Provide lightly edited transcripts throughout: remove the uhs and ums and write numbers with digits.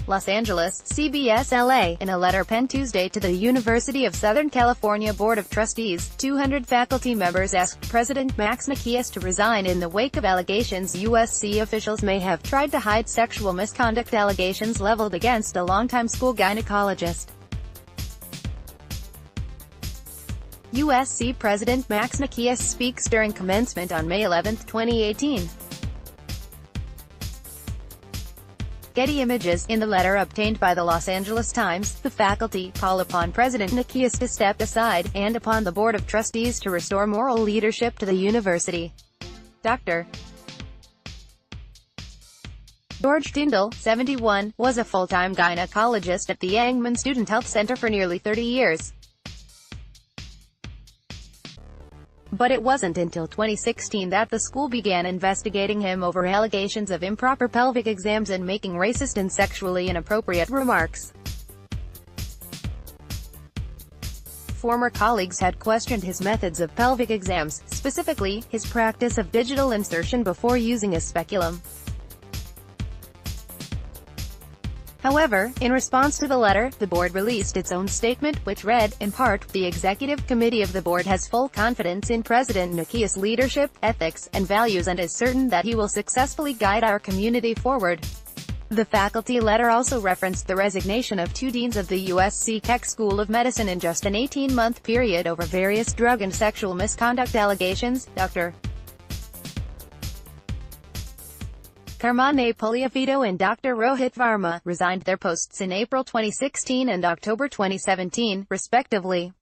Los Angeles, CBSLA. In a letter penned Tuesday to the University of Southern California Board of Trustees, 200 faculty members asked President Max Nikias to resign in the wake of allegations USC officials may have tried to hide sexual misconduct allegations leveled against a longtime school gynecologist. USC President Max Nikias speaks during commencement on May 11, 2018. Getty Images. In the letter obtained by the Los Angeles Times, the faculty call upon President Nikias to step aside, and upon the Board of Trustees to restore moral leadership to the university. Dr. George Tyndall, 71, was a full-time gynecologist at the Yangman Student Health Center for nearly 30 years. But it wasn't until 2016 that the school began investigating him over allegations of improper pelvic exams and making racist and sexually inappropriate remarks. Former colleagues had questioned his methods of pelvic exams, specifically, his practice of digital insertion before using a speculum. However, in response to the letter, the board released its own statement, which read, in part, "The executive committee of the board has full confidence in President Nikias' leadership, ethics, and values and is certain that he will successfully guide our community forward." The faculty letter also referenced the resignation of 2 deans of the USC Keck School of Medicine in just an 18-month period over various drug and sexual misconduct allegations. Dr. Carmane Puliafito and Dr. Rohit Varma resigned their posts in April 2016 and October 2017, respectively.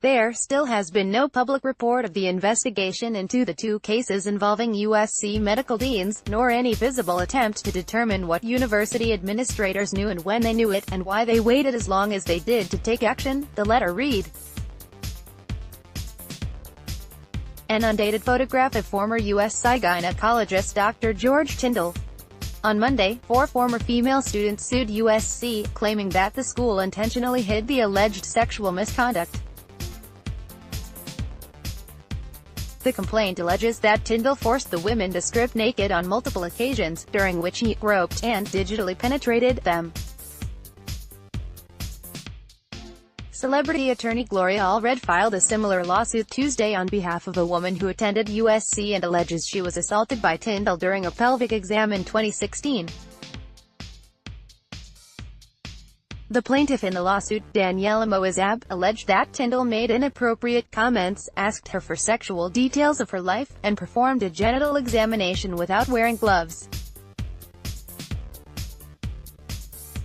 There still has been no public report of the investigation into the 2 cases involving USC medical deans, nor any visible attempt to determine what university administrators knew and when they knew it, and why they waited as long as they did to take action, the letter read. An undated photograph of former USC gynecologist Dr. George Tyndall. On Monday, 4 former female students sued USC, claiming that the school intentionally hid the alleged sexual misconduct. The complaint alleges that Tyndall forced the women to strip naked on multiple occasions, during which he groped and digitally penetrated them. Celebrity attorney Gloria Allred filed a similar lawsuit Tuesday on behalf of a woman who attended USC and alleges she was assaulted by Tyndall during a pelvic exam in 2016. The plaintiff in the lawsuit, Daniela Moazab, alleged that Tyndall made inappropriate comments, asked her for sexual details of her life, and performed a genital examination without wearing gloves.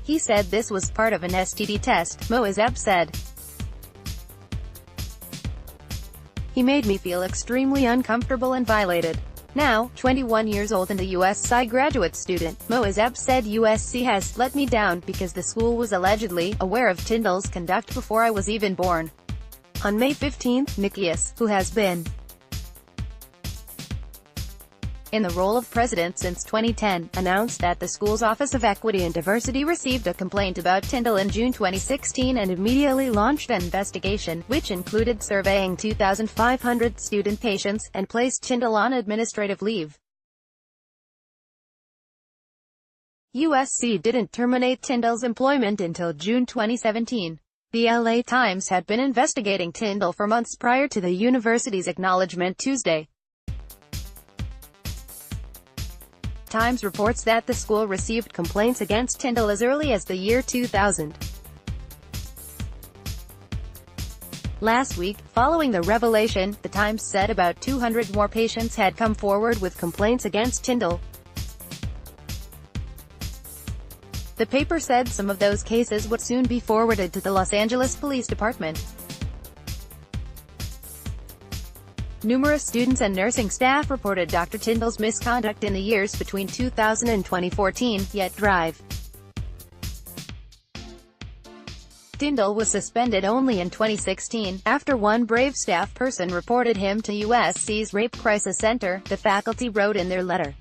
He said this was part of an STD test, Moazab said. He made me feel extremely uncomfortable and violated. Now, 21 years old and a USC graduate student, Moazab said USC has let me down because the school was allegedly aware of Tyndall's conduct before I was even born. On May 15, Nikias, who has been in the role of president since 2010, announced that the school's Office of Equity and Diversity received a complaint about Tyndall in June 2016 and immediately launched an investigation, which included surveying 2,500 student patients, and placed Tyndall on administrative leave. USC didn't terminate Tyndall's employment until June 2017. The LA Times had been investigating Tyndall for months prior to the university's acknowledgement Tuesday. Times reports that the school received complaints against Tyndall as early as the year 2000. Last week, following the revelation, the Times said about 200 more patients had come forward with complaints against Tyndall. The paper said some of those cases would soon be forwarded to the Los Angeles Police Department. Numerous students and nursing staff reported Dr. Tyndall's misconduct in the years between 2000 and 2014, yet Drive. Tyndall was suspended only in 2016, after one brave staff person reported him to USC's Rape Crisis Center, the faculty wrote in their letter.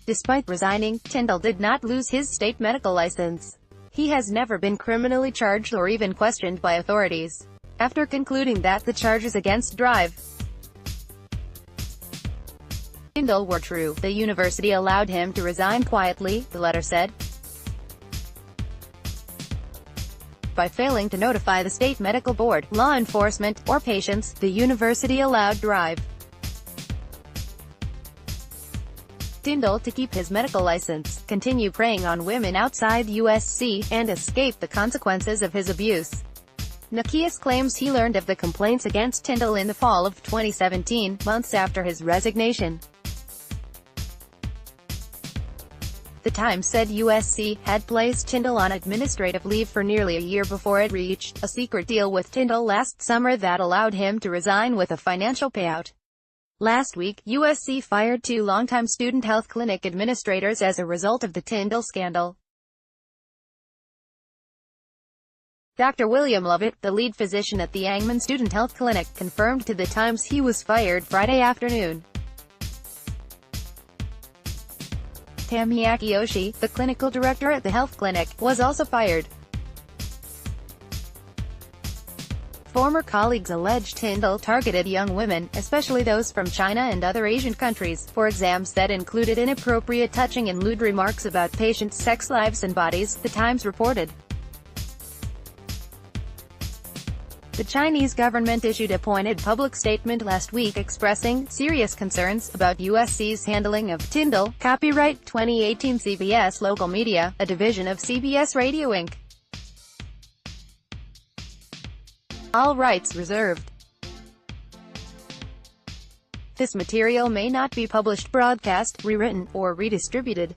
Despite resigning, Tyndall did not lose his state medical license. He has never been criminally charged or even questioned by authorities. After concluding that the charges against Drive Tyndall were true, the university allowed him to resign quietly, the letter said. By failing to notify the state medical board, law enforcement, or patients, the university allowed drive Tyndall to keep his medical license, continue preying on women outside USC, and escape the consequences of his abuse. Nikias claims he learned of the complaints against Tyndall in the fall of 2017, months after his resignation. The Times said USC had placed Tyndall on administrative leave for nearly a year before it reached a secret deal with Tyndall last summer that allowed him to resign with a financial payout. Last week, USC fired 2 longtime student health clinic administrators as a result of the Tyndall scandal. Dr. William Lovett, the lead physician at the Angman Student Health Clinic, confirmed to The Times he was fired Friday afternoon. Tammy Akiyoshi, the clinical director at the health clinic, was also fired. Former colleagues alleged Tyndall targeted young women, especially those from China and other Asian countries, for exams that included inappropriate touching and lewd remarks about patients' sex lives and bodies, The Times reported. The Chinese government issued a pointed public statement last week expressing serious concerns about USC's handling of Tyndall. Copyright 2018 CBS Local Media, a division of CBS Radio Inc. All rights reserved. This material may not be published, broadcast, rewritten, or redistributed.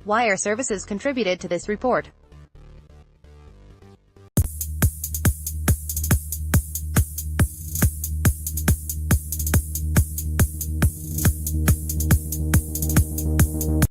Wire Services contributed to this report.